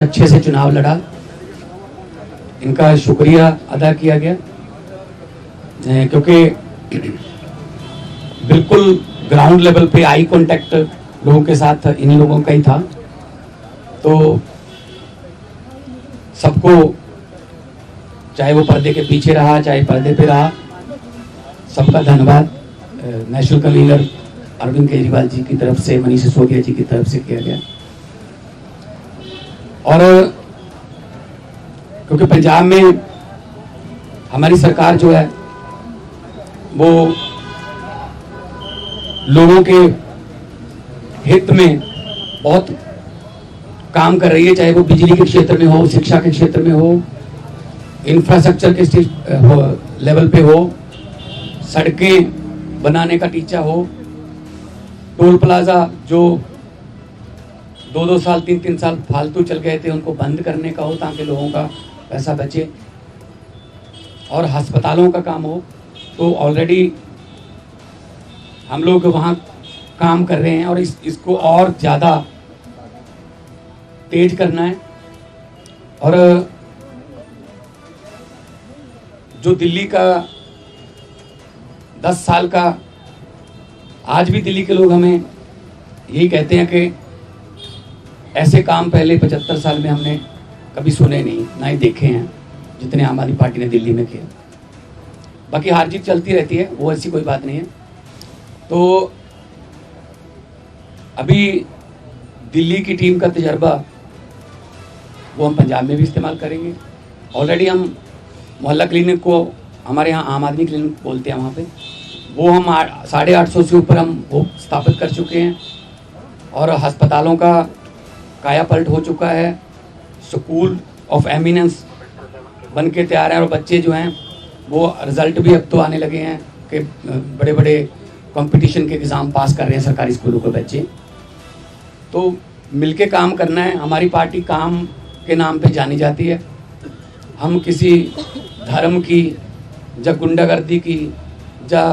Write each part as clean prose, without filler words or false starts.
अच्छे से चुनाव लड़ा, इनका शुक्रिया अदा किया गया क्योंकि बिल्कुल ग्राउंड लेवल पे आई कांटेक्ट लोगों के साथ इन लोगों का ही था। तो सबको, चाहे वो पर्दे के पीछे रहा चाहे पर्दे पे रहा, सबका धन्यवाद नेशनल कन्वीनर अरविंद केजरीवाल जी की तरफ से, मनीष सिसोदिया जी की तरफ से किया गया। और क्योंकि पंजाब में हमारी सरकार जो है वो लोगों के हित में बहुत काम कर रही है, चाहे वो बिजली के क्षेत्र में हो, शिक्षा के क्षेत्र में हो, इंफ्रास्ट्रक्चर के लेवल पे हो, सड़कें बनाने का टीचा हो, टोल प्लाजा जो 2-2 साल 3-3 साल फालतू चल गए थे उनको बंद करने का हो ताकि लोगों का पैसा बचे, और अस्पतालों का काम हो। तो ऑलरेडी हम लोग वहाँ काम कर रहे हैं और इसको और ज़्यादा तेज करना है। और जो दिल्ली का 10 साल का, आज भी दिल्ली के लोग हमें यही कहते हैं कि ऐसे काम पहले 75 साल में हमने कभी सुने नहीं, ना ही देखे हैं जितने आम आदमी पार्टी ने दिल्ली में किए। बाकी हार जीत चलती रहती है, वो ऐसी कोई बात नहीं है। तो अभी दिल्ली की टीम का तजर्बा वो हम पंजाब में भी इस्तेमाल करेंगे। ऑलरेडी हम मोहल्ला क्लिनिक को, हमारे यहाँ आम आदमी क्लिनिक बोलते हैं, वहाँ पे वो हम 850 से ऊपर हम वो स्थापित कर चुके हैं। और अस्पतालों का काया पलट हो चुका है, स्कूल ऑफ एमिनेंस बन के तैयार हैं, और बच्चे जो हैं वो रिज़ल्ट भी अब तो आने लगे हैं कि बड़े बड़े कंपटीशन के एग्ज़ाम पास कर रहे हैं सरकारी स्कूलों के बच्चे। तो मिलके काम करना है। हमारी पार्टी काम के नाम पे जानी जाती है। हम किसी धर्म की या गुंडागर्दी की या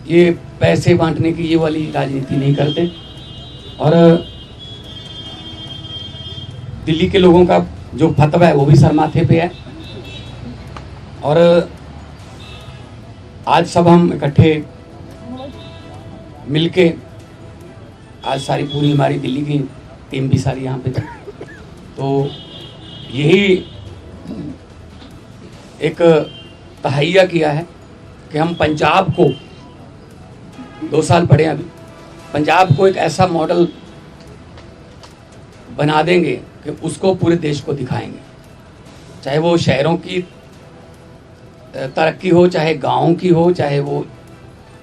ये पैसे बांटने की ये वाली राजनीति नहीं करते। और दिल्ली के लोगों का जो फतवा है वो भी सर माथे पे है। और आज सब हम इकट्ठे मिलके, आज सारी पूरी हमारी दिल्ली की टीम भी सारी यहाँ पे थी, तो यही एक तहैया किया है कि हम पंजाब को, 2 साल पढ़े अभी, पंजाब को एक ऐसा मॉडल बना देंगे कि उसको पूरे देश को दिखाएंगे। चाहे वो शहरों की तरक्की हो, चाहे गाँव की हो, चाहे वो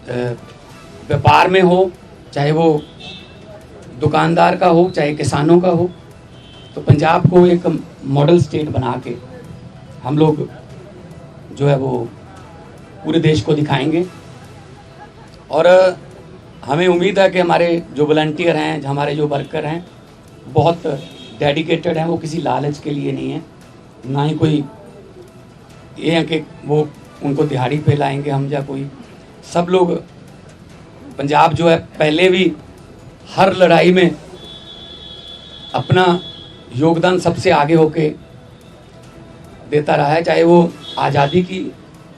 व्यापार में हो, चाहे वो दुकानदार का हो, चाहे किसानों का हो। तो पंजाब को एक मॉडल स्टेट बना के हम लोग जो है वो पूरे देश को दिखाएंगे। और हमें उम्मीद है कि हमारे जो वॉलंटियर हैं, हमारे जो वर्कर हैं, बहुत डेडिकेटेड हैं। वो किसी लालच के लिए नहीं है, ना ही कोई ये है कि वो उनको दिहाड़ी पे लाएंगे हम या कोई। सब लोग, पंजाब जो है पहले भी हर लड़ाई में अपना योगदान सबसे आगे होके देता रहा है। चाहे वो आज़ादी की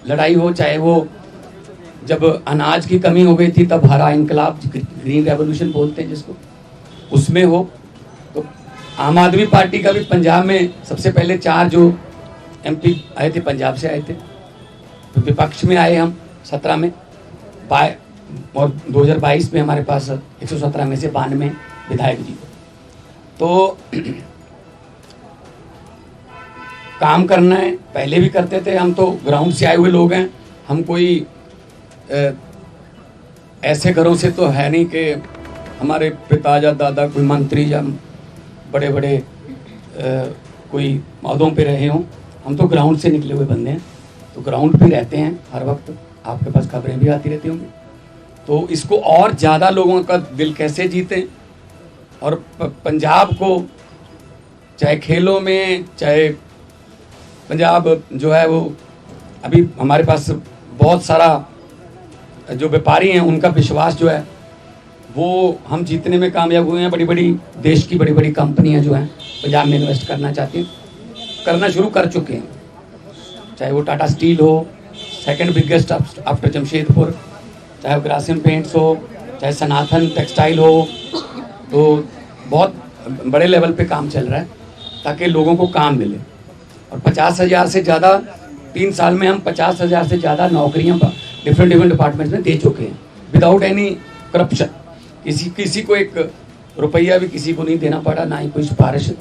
लड़ाई हो, चाहे वो जब अनाज की कमी हो गई थी तब हरा इनकलाब, ग्रीन रेवोल्यूशन बोलते हैं जिसको, उसमें हो। तो आम आदमी पार्टी का भी पंजाब में सबसे पहले 4 जो MP आए थे पंजाब से आए थे। तो विपक्ष में आए हम 17 में, और 2022 में हमारे पास 117 में से 92 विधायक जी। तो काम करना है, पहले भी करते थे। हम तो ग्राउंड से आए हुए लोग हैं। हम कोई ऐसे घरों से तो है नहीं कि हमारे पिता या दादा कोई मंत्री या बड़े बड़े कोई अहदों पे रहे हों। हम तो ग्राउंड से निकले हुए बंदे हैं, तो ग्राउंड पे रहते हैं हर वक्त। आपके पास खबरें भी आती रहती होंगी। तो इसको और ज़्यादा लोगों का दिल कैसे जीतें, और पंजाब को चाहे खेलों में, चाहे पंजाब जो है वो, अभी हमारे पास बहुत सारा जो व्यापारी हैं उनका विश्वास जो है वो हम जीतने में कामयाब हुए हैं। बड़ी बड़ी देश की बड़ी बड़ी कंपनियां जो हैं पंजाब में इन्वेस्ट करना चाहते हैं, करना शुरू कर चुके हैं। चाहे वो टाटा स्टील हो, सेकंड बिगेस्ट आफ्टर जमशेदपुर, चाहे वो ग्रासिम पेंट्स हो, चाहे सनातन टेक्सटाइल हो, तो बहुत बड़े लेवल पे काम चल रहा है ताकि लोगों को काम मिले। और 50,000 से ज़्यादा 3 साल में हम 50,000 से ज़्यादा नौकरियां डिफरेंट डिपार्टमेंट्स में दे चुके हैं विदाउट एनी करप्शन। किसी को एक रुपया भी किसी को नहीं देना पड़ा, ना ही कोई सिफारिश।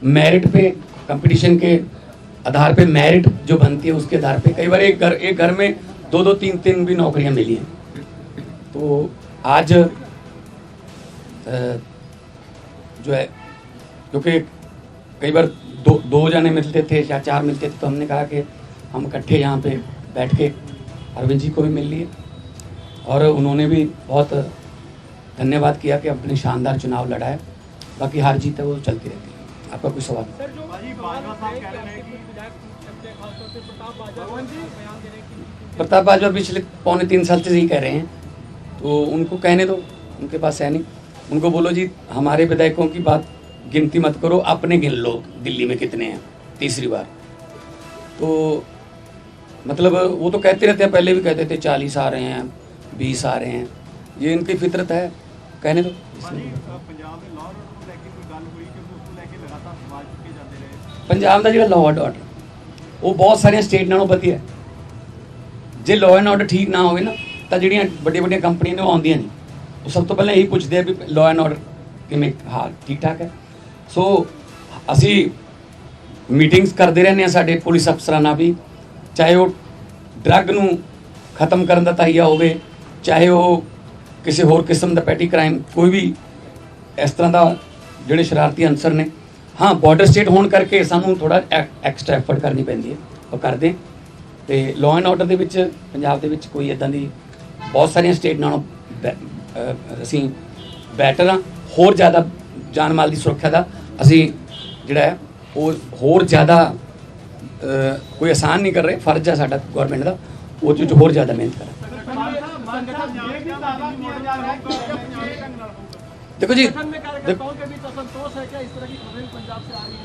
मेरिट पे, कंपटीशन के आधार पे मेरिट जो बनती है उसके आधार पे कई बार एक घर में 2-2, 3-3 भी नौकरियां मिली हैं। तो आज जो है, क्योंकि कई बार दो जने मिलते थे या 4 मिलते थे, तो हमने कहा कि हम इकट्ठे यहाँ पे बैठ के अरविंद जी को भी मिल लिए और उन्होंने भी बहुत धन्यवाद किया कि अपने शानदार चुनाव लड़ा है। बाकी हार जीत है वो चलती रहती है। आपका कोई सवाल? प्रताप बाजवा पिछले 2.25-3 साल से यही कह रहे हैं, तो उनको कहने दो, उनके पास है नहीं। उनको बोलो जी हमारे विधायकों की बात गिनती मत करो, अपने गिन लो दिल्ली में कितने हैं तीसरी बार। तो मतलब वो तो कहते रहते हैं, पहले भी कहते थे 40 आ रहे हैं, 20 आ रहे हैं, ये इनकी फितरत है, कहने दो। पंजाब का जो लॉ एंड ऑर्डर वो बहुत सारे स्टेट नालों वधिया है। जे लॉ एंड ऑर्डर ठीक ना हो ना तो ਜਿਹੜੀਆਂ ਵੱਡੀਆਂ ਕੰਪਨੀਆਂ ਨੇ ਉਹ ਆਉਂਦੀਆਂ ਨਹੀਂ। ਉਹ ਸਭ ਤੋਂ ਪਹਿਲਾਂ ਇਹੀ ਪੁੱਛਦੇ ਆ ਵੀ ਲॉ ਐਂਡ ਆਰਡਰ ਕਿਵੇਂ ਹਾਲ ਠੀਕ ਠਾਕ ਹੈ। ਸੋ ਅਸੀਂ ਮੀਟਿੰਗਸ ਕਰਦੇ ਰਹਿੰਦੇ ਹਾਂ ਸਾਡੇ ਪੁਲਿਸ ਅਫਸਰਾਂ ਨਾਲ ਵੀ, ਚਾਹੇ ਉਹ ਡਰੱਗ ਨੂੰ ਖਤਮ ਕਰਨ ਦਾ ਤਹੀਆ ਹੋਵੇ, ਚਾਹੇ ਉਹ ਕਿਸੇ ਹੋਰ ਕਿਸਮ ਦਾ ਪੈਟੀ ਕ੍ਰਾਈਮ, ਕੋਈ ਵੀ ਇਸ ਤਰ੍ਹਾਂ ਦਾ ਜਿਹੜੇ ਸ਼ਰਾਰਤੀ ਅਨਸਰ ਨੇ। हाँ बॉर्डर स्टेट होने करके सानू थोड़ा एक्सट्रा एफर्ट करनी पैंदी है, और करते। तो लॉ एंड ऑर्डर के पंजाब के कोई इदां दी बहुत सारिया स्टेट नालों असी बैटर हाँ। होर ज़्यादा जान माल की सुरक्षा का असी जिहड़ा है वो होर ज़्यादा कोई आसान नहीं कर रहे, फर्ज है साडा गौरमेंट का वो चीज़ होर ज़्यादा मेहनत करें। देखो जी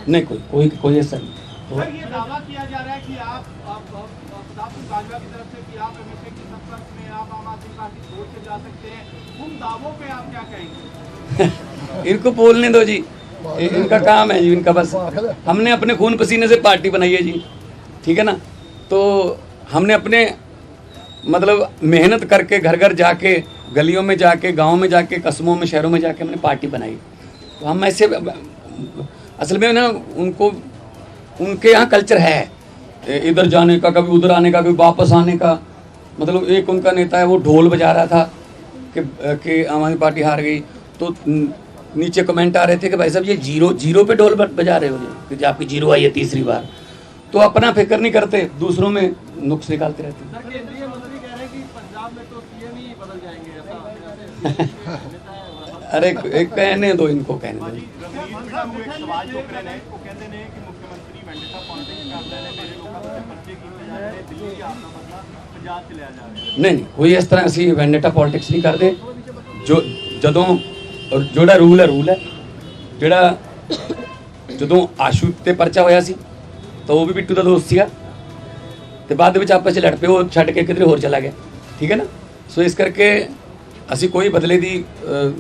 नहीं कोई ऐसा नहीं। सर ये दावा किया जा रहा है कि आप प्रताप सिंह बाजवा की तरफ से कि आप एमएसए के संपर्क में आप आम आदमी पार्टी छोड़ के जा सकते हैं, उन दावों पे आप क्या कहेंगे? इनको बोलने दो जी, इनका काम है जी, इनका बस। हमने अपने खून पसीने से पार्टी बनाई है जी, ठीक है ना। तो हमने अपने मतलब मेहनत करके घर घर जाके, गलियों में जाके, गांव में जाके, कस्बों में, शहरों में जाके हमने पार्टी बनाई। तो हम ऐसे असल में ना उनको उनके यहाँ कल्चर है इधर जाने का, कभी उधर आने का, कभी वापस आने का। मतलब एक उनका नेता है वो ढोल बजा रहा था कि आम आदमी पार्टी हार गई, तो नीचे कमेंट आ रहे थे कि भाई साहब ये जीरो पे ढोल बजा रहे हो कि आपकी जीरो आई है तीसरी बार। तो अपना फिक्र नहीं करते, दूसरों में नुक्स निकालते रहते हैं। केंद्रीय मंत्री कह रहे हैं कि पंजाब में तो सीएम ही बदल जाएंगे ऐसा। अरे एक कहने दो, इनको कहने दो। नहीं कोई इस तरह असी वेंडेटा पॉलिटिक्स नहीं करते। जो जदों जोड़ा रूल है जोड़ा जदों आशू ते परचा होया सी तो वो भी बिट्टू का दोस्त सीगा, तो बाद में आपस लड़ पे वो छड़ के किधर होर चला गया, ठीक है ना। सो इस करके असी कोई बदले दी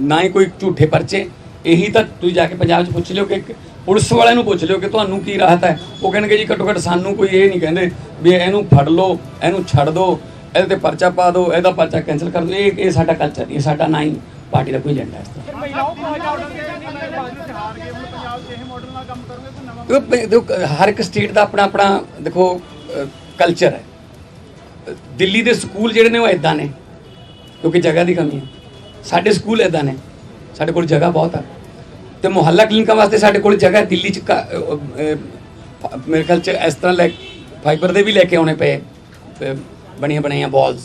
ना ही कोई झूठे परचे। यही तो तुम जाके पंजाब च पुछ लियो कि पुलिस वाले नूं पुछ लियो कि तुहानूं की राहत है, वो कहणगे जी घट्टो घट्ट सानूं कोई ये नहीं कहंदे भी इहनूं फड़ लो, इहनूं छड़ दो, इहदे ते परचा पा दो, इहदा परचा कैंसल कर दो। ये साडा कल्चर, ये साडा ना ही पार्टी का कोई एजेंडा है। देखो हर एक स्टेट का अपना अपना देखो कल्चर है। दिल्ली के स्कूल जिहड़े ने वो इदां ने क्योंकि जगह की कमी है। साडे स्कूल इदां ने, साडे कोल जगह बहुत है। तो मुहल्ला क्लिनिक वास्ते साडे कोल जगह दिल्ली च मेरे ख्याल च इस तरह फाइबर दे भी लैके आने पे बनिया बनाइया बॉल्स।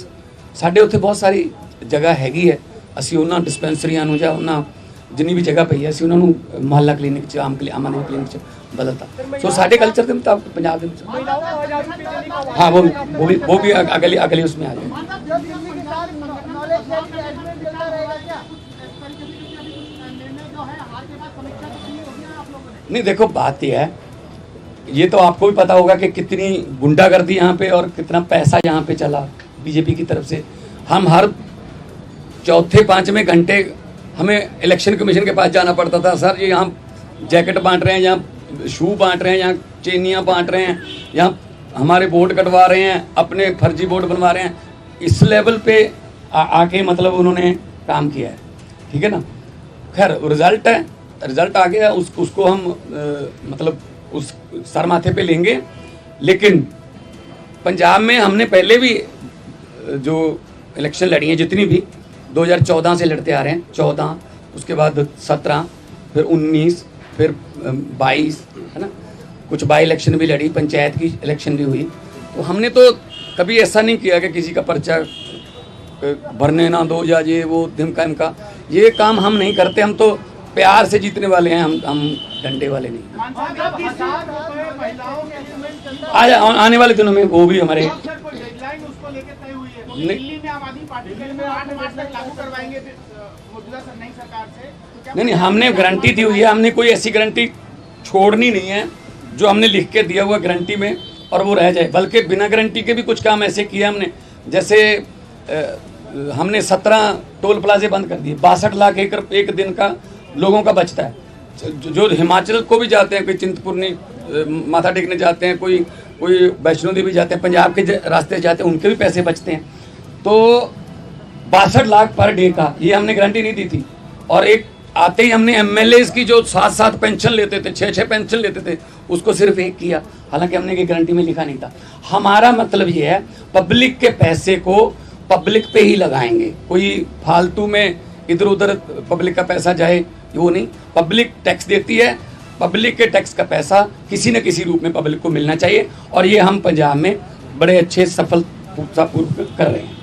साडे उत्थे बहुत सारी जगह हैगी है। असी उन्होंने डिस्पेंसरियां नूं जां उन्होंने जिन्नी भी जगह पई है असी उन्होंने मुहल्ला क्लिनिक च आम आदमी क्लिनिक च बदलता। सो साडे कल्चर के मुताबिक पंजाब के हाँ वो भी अगली उसमें आ जाए। नहीं देखो बात यह है, ये तो आपको भी पता होगा कि कितनी गुंडागर्दी यहाँ पे और कितना पैसा यहाँ पे चला बीजेपी की तरफ से। हम हर चौथे पाँचवें घंटे हमें इलेक्शन कमीशन के पास जाना पड़ता था, सर ये यहाँ जैकेट बांट रहे हैं, यहाँ शू बांट रहे हैं, यहाँ चेनियाँ बांट रहे हैं, यहाँ हमारे वोट कटवा रहे हैं, अपने फर्जी वोट बनवा रहे हैं। इस लेवल पे आके मतलब उन्होंने काम किया है, ठीक है ना। खैर रिजल्ट है, रिजल्ट आ गया, उसको हम मतलब उस सर माथे पे लेंगे। लेकिन पंजाब में हमने पहले भी जो इलेक्शन लड़ी हैं जितनी भी 2014 से लड़ते आ रहे हैं, 14 उसके बाद 17 फिर 19 फिर 22 है ना, कुछ बाई इलेक्शन भी लड़ी, पंचायत की इलेक्शन भी हुई। तो हमने तो कभी ऐसा नहीं किया कि किसी का पर्चा भरने ना दो या ये वो धिमका इमका, ये काम हम नहीं करते। हम तो प्यार से जीतने वाले हैं, हम डंडे वाले नहीं। आज आने वाले दिनों में वो भी हमारे नहीं, हमने गारंटी दी हुई है, हमने कोई ऐसी गारंटी छोड़नी नहीं है जो हमने लिख के दिया हुआ गारंटी में और वो रह जाए। बल्कि बिना गारंटी के भी कुछ काम ऐसे किए हमने, जैसे हमने 17 टोल प्लाजे बंद कर दिए, 62 लाख एकड़ एक दिन का लोगों का बचता है। जो हिमाचल को भी जाते हैं, कोई चिंतपूर्णी माथा टेकने जाते हैं, कोई वैष्णो देवी जाते हैं, पंजाब के रास्ते जाते हैं, उनके भी पैसे बचते हैं। तो 62 लाख पर डे का ये हमने गारंटी नहीं दी थी। और एक आते ही हमने एमएलए की जो 7-7 पेंशन लेते थे, 6-6 पेंशन लेते थे, उसको सिर्फ एक किया, हालांकि हमने ये गारंटी में लिखा नहीं था। हमारा मतलब ये है पब्लिक के पैसे को पब्लिक पे ही लगाएंगे, कोई फालतू में इधर उधर पब्लिक का पैसा जाए वो नहीं। पब्लिक टैक्स देती है, पब्लिक के टैक्स का पैसा किसी न किसी रूप में पब्लिक को मिलना चाहिए, और ये हम पंजाब में बड़े अच्छे सफलतापूर्वक कर रहे हैं।